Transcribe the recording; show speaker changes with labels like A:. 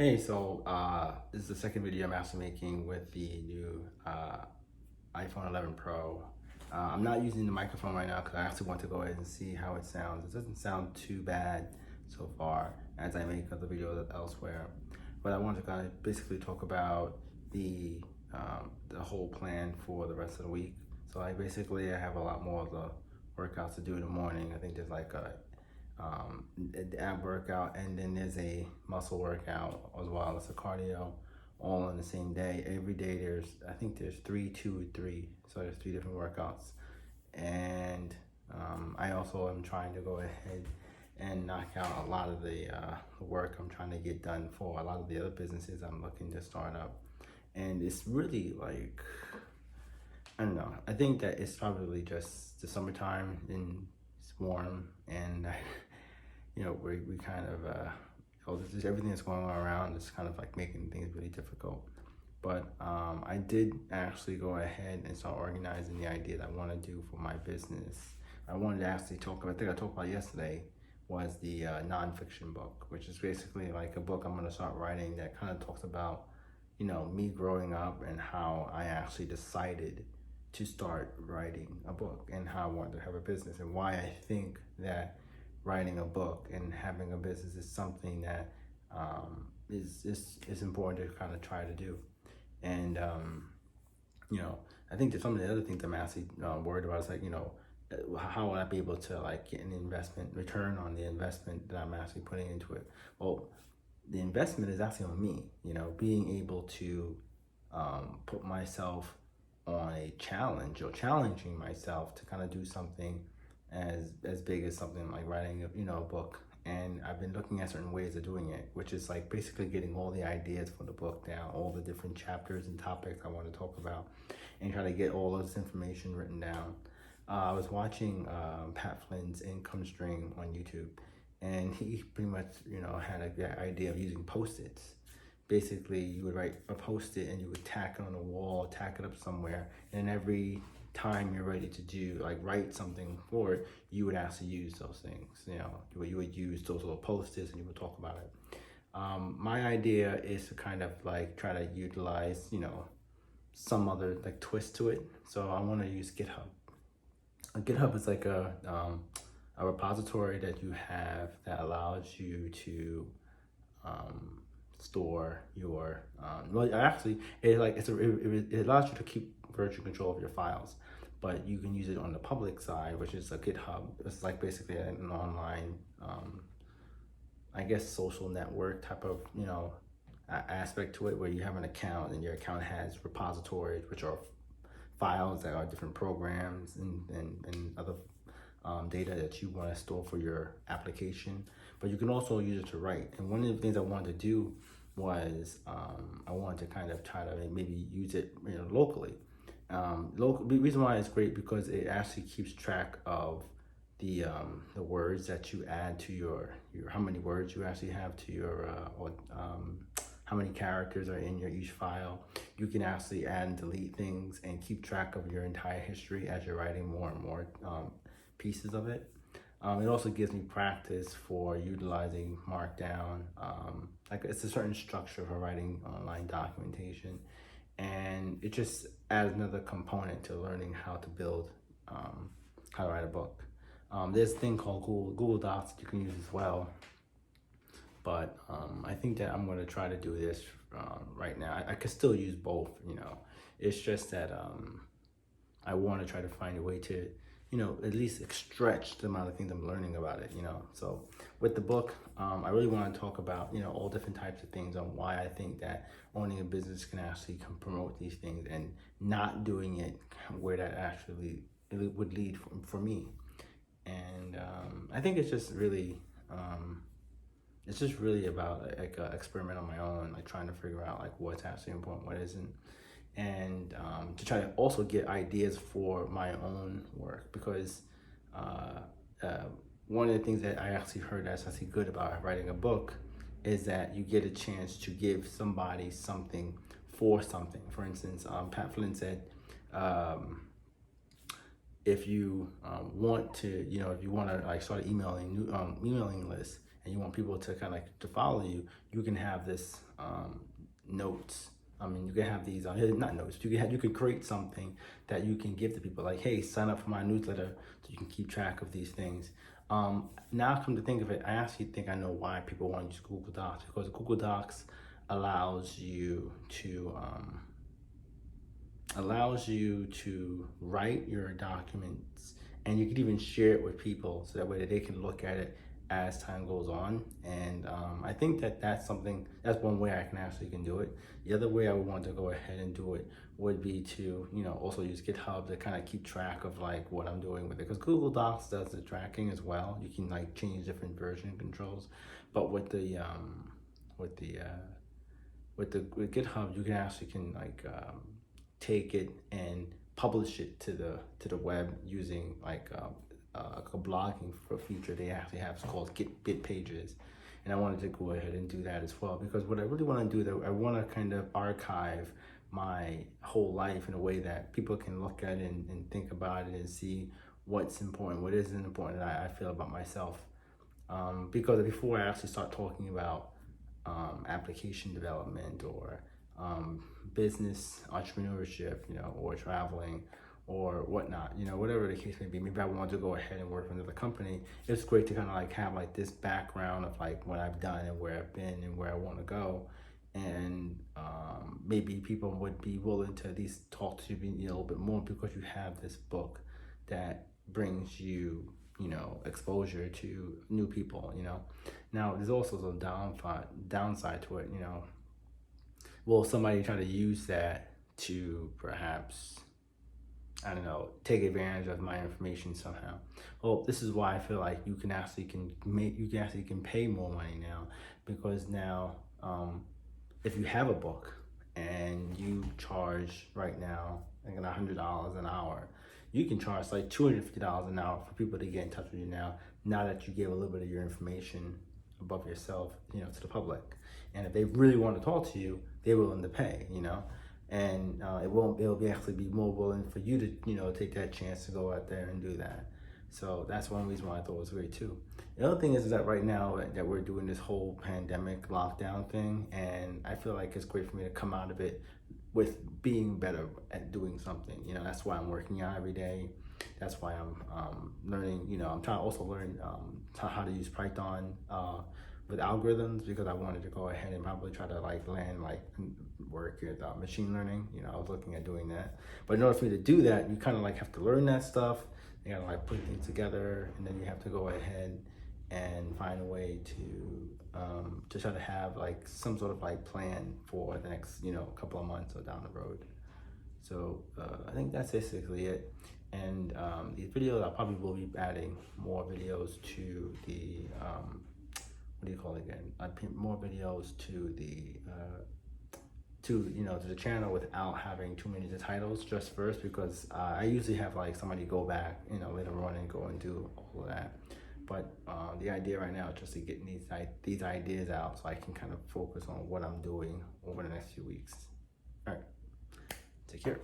A: Hey, this is the second video I'm actually making with the new iPhone 11 Pro. I'm not using the microphone right now because I actually want to go ahead and see how it sounds. It doesn't sound too bad so far as I make other videos elsewhere. But I want to kind of basically talk about the whole plan for the rest of the week. I have a lot more of the workouts to do in the morning. I think there's like the ab workout, and then there's a muscle workout as well as a cardio, all on the same day. Every day I think there's three, two, three. So there's three different workouts. And I also am trying to go ahead and knock out a lot of the work I'm trying to get done for a lot of the other businesses I'm looking to start up. And it's really like, I don't know. I think that it's probably just the summertime and it's warm, and we kind of this is everything that's going on around. It's kind of like making things really difficult. But I did actually go ahead and start organizing the idea that I want to do for my business. I wanted to actually talk about, I think I talked about yesterday, was the nonfiction book, which is basically like a book I'm going to start writing that kind of talks about, me growing up and how I actually decided to start writing a book and how I wanted to have a business and why I think that writing a book and having a business is something that is important to kind of try to do. And I think that some of the other things I'm actually worried about is like, how would I be able to like get an investment return on the investment that I'm actually putting into it? Well, the investment is actually on me, being able to put myself on a challenge or challenging myself to kind of do something as big as something like writing a book. And I've been looking at certain ways of doing it, which is like basically getting all the ideas for the book down, all the different chapters and topics I want to talk about, and try to get all this information written down. I was watching Pat Flynn's Income Stream on YouTube, and he pretty much had a good idea of using Post-its. Basically, you would write a Post-it and you would tack it on a wall, tack it up somewhere, and every time you're ready to do like write something for it, you would actually use those things. You would use those little Post-its and you would talk about it. My idea is to kind of like try to utilize some other like twist to it. So I want to use GitHub. GitHub is like a repository that you have that allows you to store your well, actually it like it allows you to keep virtual control of your files, but you can use it on the public side, which is a GitHub. It's like basically an online I guess social network type of aspect to it, where you have an account and your account has repositories, which are files that are different programs and other data that you want to store for your application. But you can also use it to write. And one of the things I wanted to do was I wanted to kind of try to maybe use it locally. The reason why it's great because it actually keeps track of the words that you add to your how many words you actually have to your how many characters are in your each file. You can actually add and delete things and keep track of your entire history as you're writing more and more pieces of it. It also gives me practice for utilizing Markdown. Like it's a certain structure for writing online documentation, and it just adds another component to learning how to build, how to write a book. There's a thing called Google Docs that you can use as well. But I think that I'm going to try to do this right now. I could still use both, It's just that I want to try to find a way to, at least stretch the amount of things I'm learning about it, So with the book, I really want to talk about, all different types of things on why I think that owning a business can actually promote these things and not doing it where that actually would lead for me. And I think it's just really about like an experiment on my own, like trying to figure out like what's actually important, what isn't, and to try to also get ideas for my own work, because one of the things that I actually heard that's actually good about writing a book is that you get a chance to give somebody something for something. For instance, Pat Flynn said, if you want to, if you want to like start an emailing list, and you want people to kind of to follow you, you can have this notes. I mean, you can have these not notes. You can create something that you can give to people, like, hey, sign up for my newsletter so you can keep track of these things. Now, come to think of it, I actually think I know why people want to use Google Docs, because Google Docs allows you to write your documents, and you can even share it with people so that way that they can look at it as time goes on. And I think that's one way I can do it. The other way I would want to go ahead and do it would be to, also use GitHub to kind of keep track of like what I'm doing with it, because Google Docs does the tracking as well. You can like change different version controls, but with GitHub, you can actually take it and publish it to the web using like a blogging feature they actually have. It's called Git Pages, and I wanted to go ahead and do that as well, because what I really want to do, though, I want to kind of archive my whole life in a way that people can look at it and think about it and see what's important, what isn't important that I feel about myself. Because before I actually start talking about application development or business entrepreneurship, or traveling or whatnot, whatever the case may be, maybe I want to go ahead and work for another company. It's great to kind of like have like this background of like what I've done and where I've been and where I want to go. And maybe people would be willing to at least talk to you a little bit more, because you have this book that brings you exposure to new people. Now there's also some downside to it. Will somebody try to use that to perhaps, I don't know, take advantage of my information somehow? Well, this is why I feel like you can actually pay more money now, because now if you have a book and you charge right now like $100 an hour, you can charge like $250 an hour for people to get in touch with you now that you gave a little bit of your information above yourself, to the public. And if they really want to talk to you, they're willing to pay, and it'll actually be more willing for you to take that chance to go out there and do that. So that's one reason why I thought it was great too. The other thing is that right now that we're doing this whole pandemic lockdown thing, and I feel like it's great for me to come out of it with being better at doing something. That's why I'm working out every day. That's why I'm learning, I'm trying to also learn how to use Python with algorithms, because I wanted to go ahead and probably try to work with machine learning. I was looking at doing that. But in order for me to do that, you kind of have to learn that stuff. You gotta put things together, and then you have to go ahead and find a way to try to have some sort of plan for the next couple of months or down the road. So I think that's basically it. And these videos, I probably will be adding more videos to the more videos to the to the channel without having too many titles just first, because I usually have somebody go back later on and go and do all of that. But the idea right now is just to get these ideas out so I can kind of focus on what I'm doing over the next few weeks. All right, take care.